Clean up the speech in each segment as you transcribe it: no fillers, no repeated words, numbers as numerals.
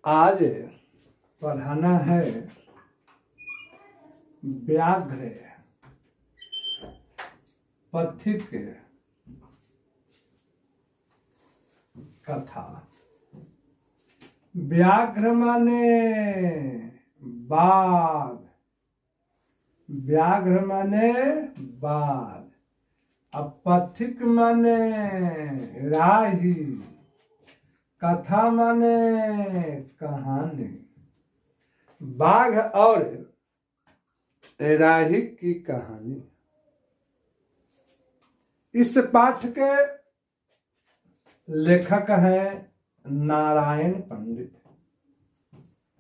आज पढ़ाना है व्याघ्र पथिक कथा। व्याघ्र माने बाघ, व्याघ्र माने बाघ, अब पथिक माने राही, कथा माने कहानी। बाघ और राही की कहानी। इस पाठ के लेखक हैं नारायण पंडित।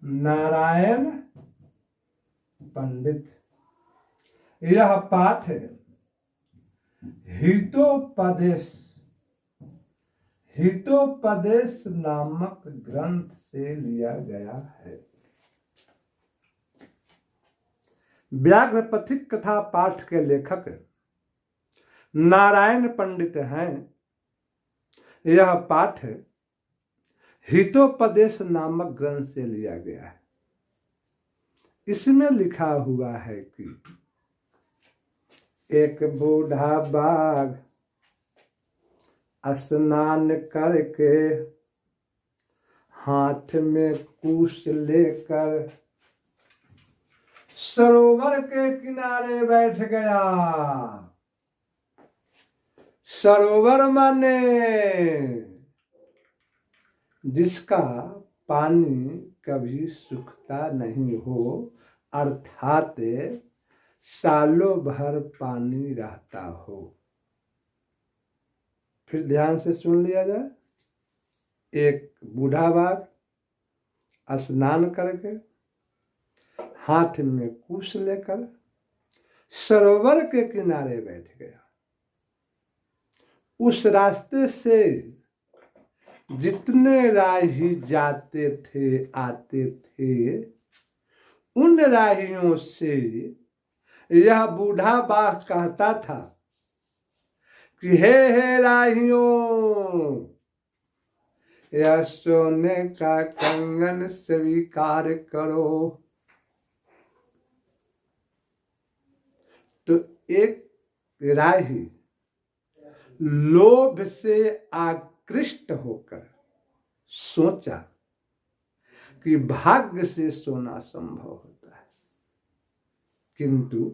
नारायण पंडित। यह पाठ हितोपदेश हितोपदेश नामक ग्रंथ से लिया गया है। व्याघ्र पथिक कथा पाठ के लेखक नारायण पंडित हैं। यह पाठ हितोपदेश नामक ग्रंथ से लिया गया है। इसमें लिखा हुआ है कि एक बूढ़ा बाघ स्नान करके हाथ में कुश लेकर सरोवर के किनारे बैठ गया। सरोवर माने जिसका पानी कभी सूखता नहीं हो, अर्थात सालों भर पानी रहता हो। फिर ध्यान से सुन लिया जाए। एक बूढ़ा बाघ स्नान करके हाथ में कुश लेकर सरोवर के किनारे बैठ गया। उस रास्ते से जितने राही जाते थे आते थे, उन राहियों से यह बूढ़ा बाघ कहता था कि हे राहियों, यह सोने का कंगन स्वीकार करो। तो एक राही लोभ से आकृष्ट होकर सोचा कि भाग्य से सोना संभव होता है, किंतु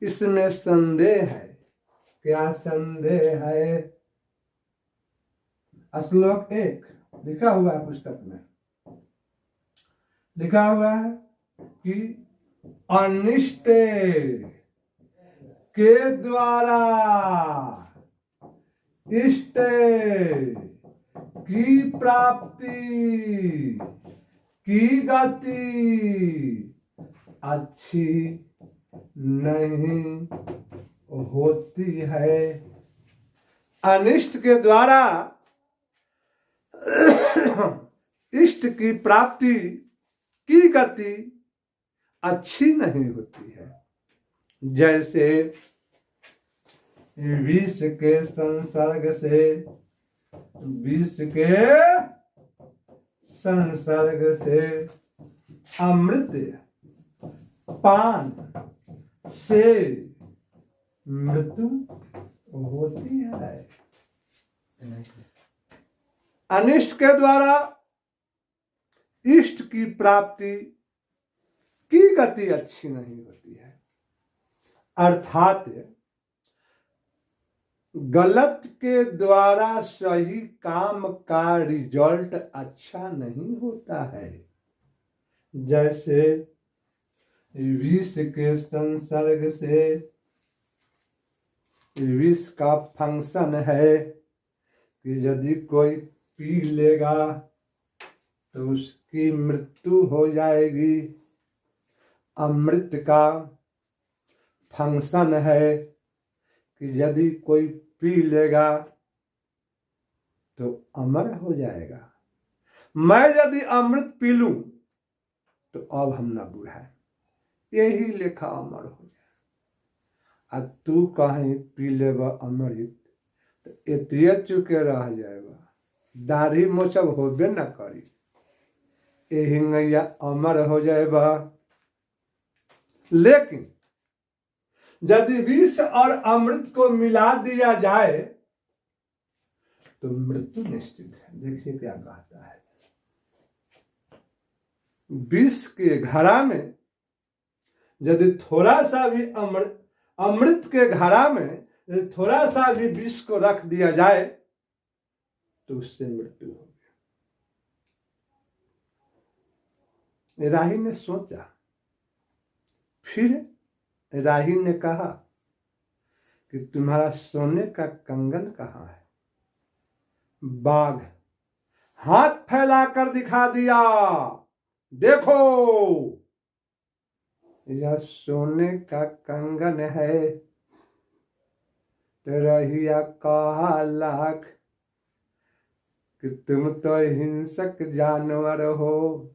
इसमें संदेह है। क्या संदेह है? श्लोक 1 लिखा हुआ है पुस्तक में। लिखा हुआ है कि अनिष्ट के द्वारा इष्ट की प्राप्ति की गति अच्छी नहीं होती है। अनिष्ट के द्वारा इष्ट की प्राप्ति की गति अच्छी नहीं होती है। जैसे विष के संसर्ग से अमृत पान से मृत्यु होती है। अनिष्ट के द्वारा इष्ट की प्राप्ति की गति अच्छी नहीं होती है, अर्थात गलत के द्वारा सही काम का रिजल्ट अच्छा नहीं होता है। जैसे विष के संसर्ग से, विष का फंक्शन है कि यदि कोई पी लेगा तो उसकी मृत्यु हो जाएगी। अमृत का फंक्शन है कि यदि कोई पी लेगा तो अमर हो जाएगा। मैं यदि अमृत पी लूं तो अब हम न बुझाए, यही लेखा अमर हो जाए। आ तू कहीं पी लेबा अमृत तो एतिये चुके रह जाएगा, दाढ़ी मोछब होबे न करी। यही नैया अमर हो जाए बा। लेकिन यदि विष और अमृत को मिला दिया जाए तो मृत्यु निश्चित है। देखिए क्या कहता है, विष के घड़ा में यदि थोड़ा सा भी अमृत के घड़ा में यदि थोड़ा सा भी विष को रख दिया जाए तो उससे मृत्यु होगी। राही ने सोचा, फिर राही ने कहा कि तुम्हारा सोने का कंगन कहाँ है? बाघ हाथ फैलाकर दिखा दिया, देखो यह सोने का कंगन है। तो रहिया कहा लाख कि तुम तो हिंसक जानवर हो,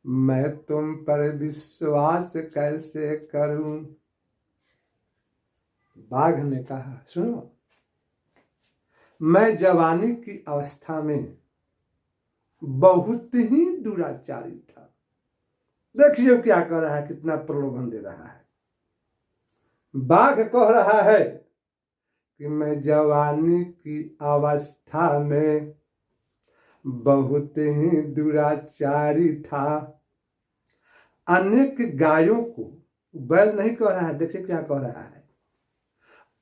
मैं तुम पर विश्वास कैसे करूं? बाघ ने कहा, सुनो, मैं जवानी की अवस्था में बहुत ही दुराचारी था। देखिए क्या कह रहा है, कितना प्रलोभन दे रहा है। बाघ कह रहा है कि मैं जवानी की अवस्था में बहुत ही दुराचारी था। अनेक गायों को, बैल नहीं कह रहा है, देखिए क्या कह रहा है,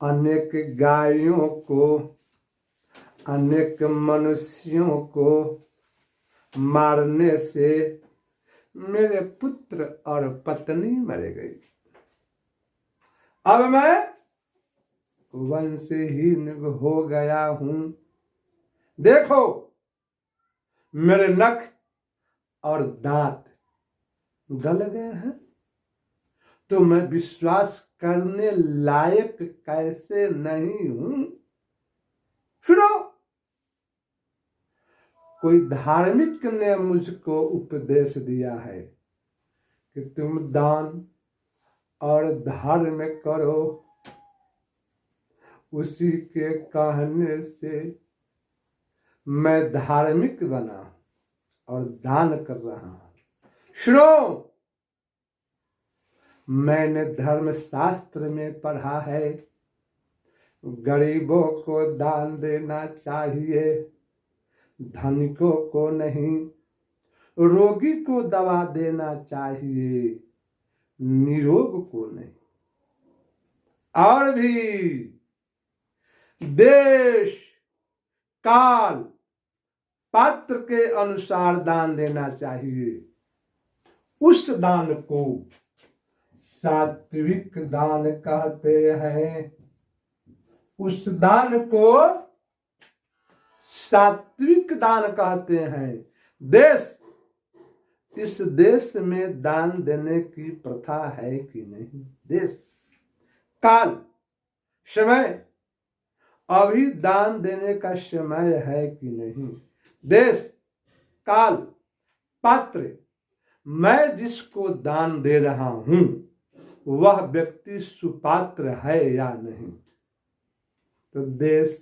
अनेक गायों को, अनेक मनुष्यों को मारने से मेरे पुत्र और पत्नी मर गई। अब मैं वंशहीन हो गया हूं। देखो मेरे नख और दांत गल गए हैं, तो मैं विश्वास करने लायक कैसे नहीं हूं? सुनो, कोई धार्मिक ने मुझको उपदेश दिया है कि तुम दान और धर्म करो। उसी के कहने से मैं धार्मिक बना और दान कर रहा हूं। सुनो, मैंने धर्मशास्त्र में पढ़ा है, गरीबों को दान देना चाहिए, धनिकों को नहीं। रोगी को दवा देना चाहिए, निरोग को नहीं। और भी देश काल पात्र के अनुसार दान देना चाहिए। उस दान को सात्विक दान कहते हैं। उस दान को सात्विक दान कहते हैं। इस देश में दान देने की प्रथा है कि नहीं? देश काल समय, अभी दान देने का समय है कि नहीं? देश काल पात्र, मैं जिसको दान दे रहा हूं वह व्यक्ति सुपात्र है या नहीं? तो देश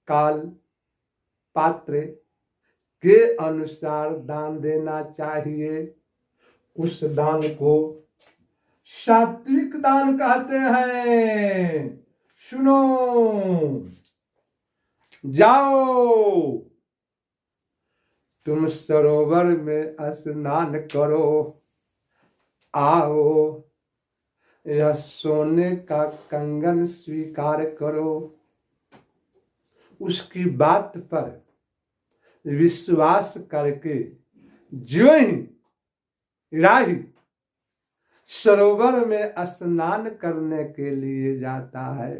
काल पात्र के अनुसार दान देना चाहिए। उस दान को सात्विक दान कहते हैं। सुनो, जाओ तुम सरोवर में स्नान करो, आओ यह सोने का कंगन स्वीकार करो। उसकी बात पर विश्वास करके जो ही राही सरोवर में स्नान करने के लिए जाता है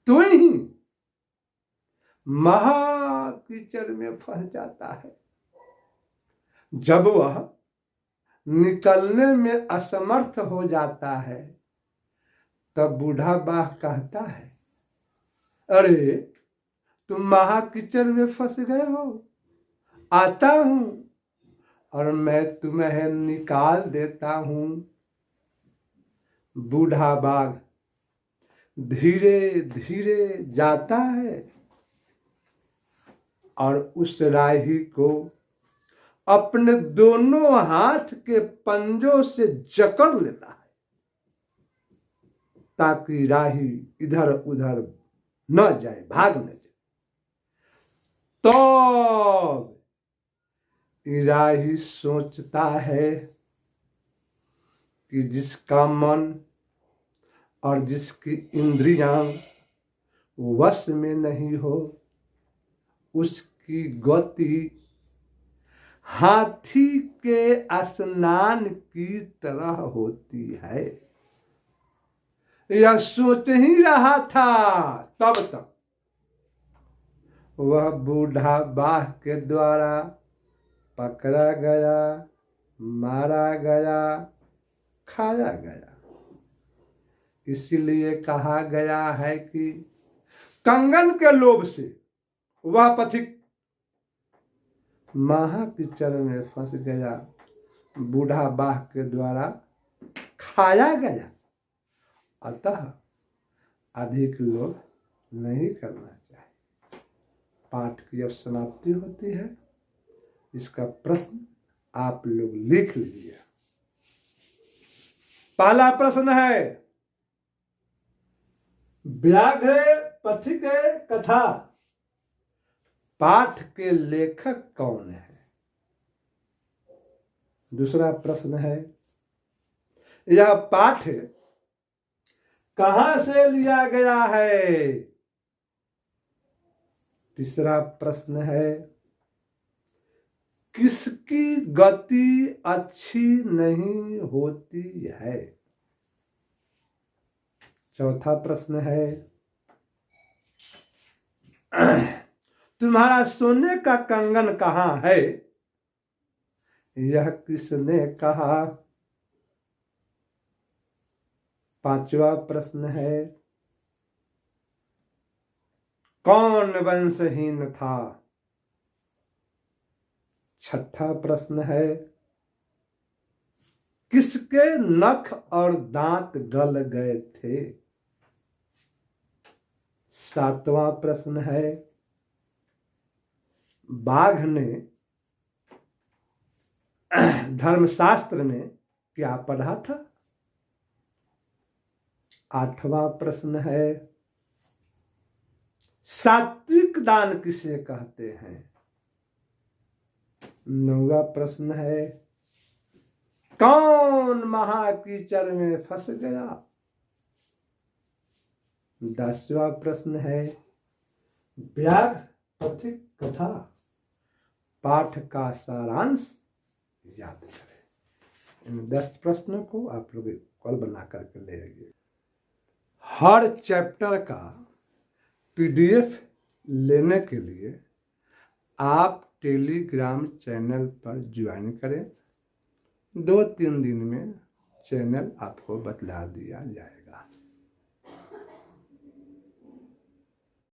तो ही महाकीचड़ में फंस जाता है। जब वह निकलने में असमर्थ हो जाता है तब बूढ़ा बाघ कहता है, अरे तुम महाकीचड़ में फंस गए हो, आता हूं और मैं तुम्हें निकाल देता हूं। बूढ़ा बाघ धीरे धीरे जाता है और उस राही को अपने दोनों हाथ के पंजों से जकड़ लेता है ताकि राही इधर उधर न जाए, भाग न जाए। तो राही सोचता है कि जिसका मन और जिसकी इंद्रियां वश में नहीं हो, उसकी गति हाथी के स्नान की तरह होती है। यह सोच ही रहा था, तब तक वह बूढ़ा बाघ के द्वारा पकड़ा गया, मारा गया, खाया गया। इसीलिए कहा गया है कि कंगन के लोभ से वह पथिक महाकीचड़ में फंस गया, बूढ़ा बाघ के द्वारा खाया गया। अतः अधिक लोभ नहीं करना चाहिए। पाठ की जब समाप्ति होती है, इसका प्रश्न आप लोग लिख लीजिए। पहला प्रश्न है, व्याघ्र पथिक कथा पाठ के लेखक कौन है? दूसरा प्रश्न है, यह पाठ कहां से लिया गया है? तीसरा प्रश्न है, किसकी गति अच्छी नहीं होती है? चौथा प्रश्न है, तुम्हारा सोने का कंगन कहां है? यह किसने कहा? पांचवा प्रश्न है, कौन वंशहीन था? छठा प्रश्न है, किसके नख और दांत गल गए थे? सातवां प्रश्न है, बाघ ने धर्मशास्त्र में क्या पढ़ा था? आठवां प्रश्न है, सात्विक दान किसे कहते हैं? नौवां प्रश्न है, कौन महाकीचड़ में फंस गया? 10वां प्रश्न है, व्याघ्र पथिक कथा पाठ का सारांश याद करें। इन 10 प्रश्नों को आप लोग कल बना करके ले आइए। हर चैप्टर का PDF लेने के लिए आप टेलीग्राम चैनल पर ज्वाइन करें। 2-3 दिन में चैनल आपको बतला दिया जाएगा।